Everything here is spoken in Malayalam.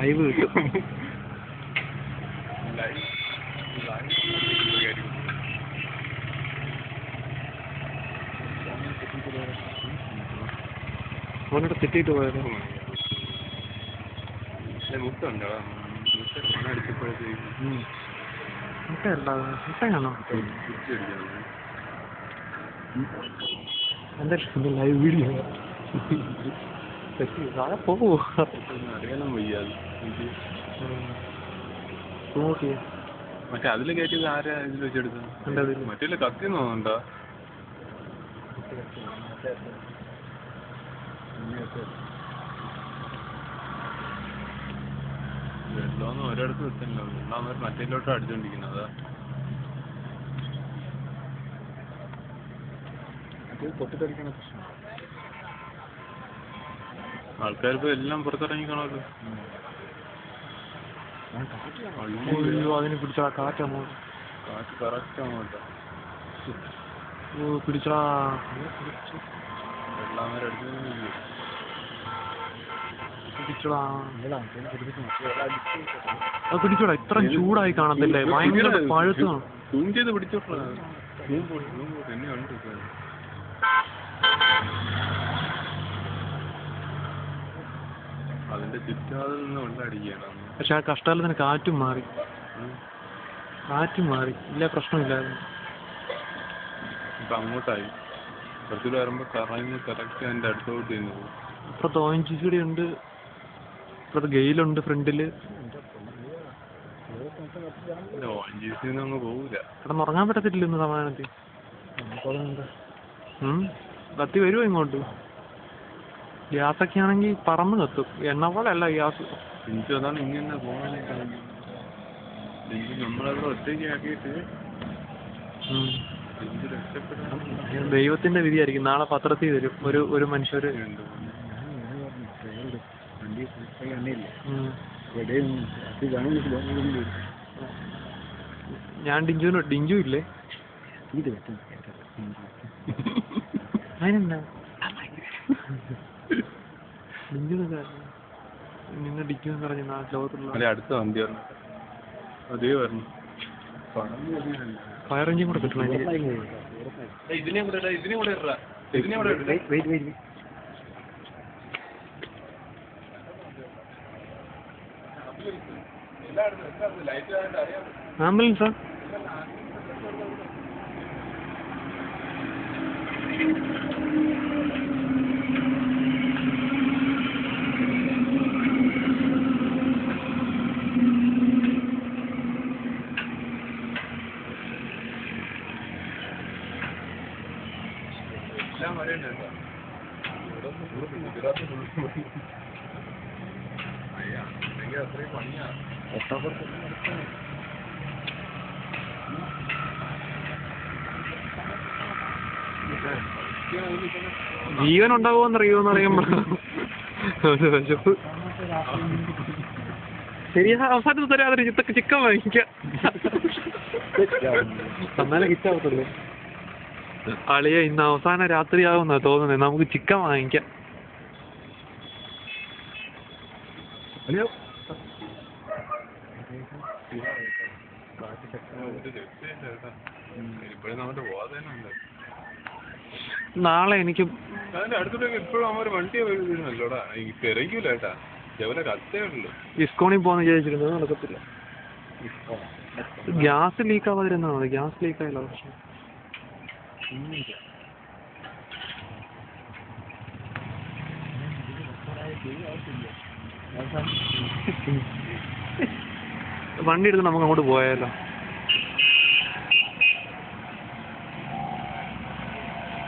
ലൈവ് കിട്ടും. അവനോട് തെറ്റിയിട്ട് പോയത് മുട്ടയല്ല, മുട്ടയാണോ? എന്താ ലൈവ് വീഡിയോ പോവോ? അറിയാനും വയ്യാതെ നോക്കിയേ മറ്റേ അതില് കയറ്റിയത് ആരാ ഇതിൽ വെച്ചെടുത്തത്? മറ്റേ കത്തി തോന്നുന്നുണ്ടോ? വെള്ളമൊന്നും ഒരിടത്ത് എത്തല്ലോ. വെള്ളം അവർ മറ്റേലോട്ട് അടിച്ചോണ്ടിരിക്കുന്നതാ. പൊട്ടിത്തെറിക്കണ പ്രശ്നം. ആൾക്കാരിപ്പോ എല്ലാം പുറത്തിറങ്ങിക്കണല്ലോ. അതിന് പിടിച്ചാ കാറ്റാണോ? കാറ്റ് കറക്റ്റ് ആണോട്ടോ. പിടിച്ചാ വെള്ളം വരെ അടിച്ചു പിടിച്ചോടാ. ഇത്രയും ചൂടായി കാണത്തില്ലേ? ഭയങ്കര പഴുത്ത് സൂം ചെയ്ത് പിടിച്ചോട്ടാ. എന്നെ ഉണ്ട് അതിന്റെ ചുറ്റാതിൽ നിന്ന് വെള്ളം അടിക്കണം. പക്ഷെ ആ കഷ്ടകാലത്തിന് കാറ്റും മാറി. ഇല്ല, പ്രശ്നമില്ലായിരുന്നു. ഇപ്പൊ അങ്ങോട്ടായി. കുറച്ചുകൂടെ വരുമ്പോ കറങ്ങി കറക്റ്റ് അതിന്റെ അടുത്തോട്ട് ചെയ്യുന്നത്. ഇപ്പുറത്ത് ONGC ഉണ്ട്, ഇപ്പുറത്ത് ഗെയിലുണ്ട് ഫ്രണ്ടില്. ONGC അങ്ങ് പോവില്ല. കിടന്നുറങ്ങാൻ പറ്റത്തില്ല ഇന്ന് സമാധാനത്തിൽ. കത്തി വരുമോ ഇങ്ങോട്ട്? ഗ്യാസൊക്കെ ആണെങ്കിൽ പറന്ന് കത്തും. എണ്ണ പോലെ അല്ല ഗ്യാസ്. അതാണ് ഇങ്ങനെ പോകാനായിട്ട്. നമ്മളത് ഒറ്റയ്ക്ക് ആക്കിയിട്ട് ദൈവത്തിന്റെ വിധിയായിരിക്കും. നാളെ പത്രത്തിൽ വരും ഒരു മനുഷ്യര്. ഞാൻ ഡിഞ്ചു ഇല്ലേ? അതിനെന്താ നിങ്ങൾ ഡിഞ്ചു എന്ന് പറഞ്ഞ ലോകത്തുള്ള അടുത്ത വണ്ടി അതേ പറഞ്ഞു. ഫയർ എഞ്ചിൻ കൂടെ കിട്ടണം. ആംബുലൻസാ? ജീവൻ ഉണ്ടാവുമെന്നറിയുമെന്ന് അറിയുമ്പോ ശരിയാ. അവസാനത്ത് തരാതെ ചിക്കൻ വാങ്ങിക്കാം. എന്നാലേ ഹിറ്റാവത്തുള്ളൂ. അളിയ ഇന്ന് അവസാന രാത്രിയാവുന്നാ തോന്നുന്നത്. നമുക്ക് ചിക്കൻ വാങ്ങിക്കാം. നാളെ എനിക്ക് ഇസ്കോണിൽ പോകാന്ന് വിചാരിച്ചിരുന്നത് നടക്കത്തില്ല. ഗ്യാസ് ലീക്ക് ആവാതിരുന്നാ മതി. ഗ്യാസ് ലീക്ക് ആയല്ലോ പ്രശ്നം. വണ്ടി എടുത്ത് നമുക്ക് അങ്ങോട്ട് പോയാലോ?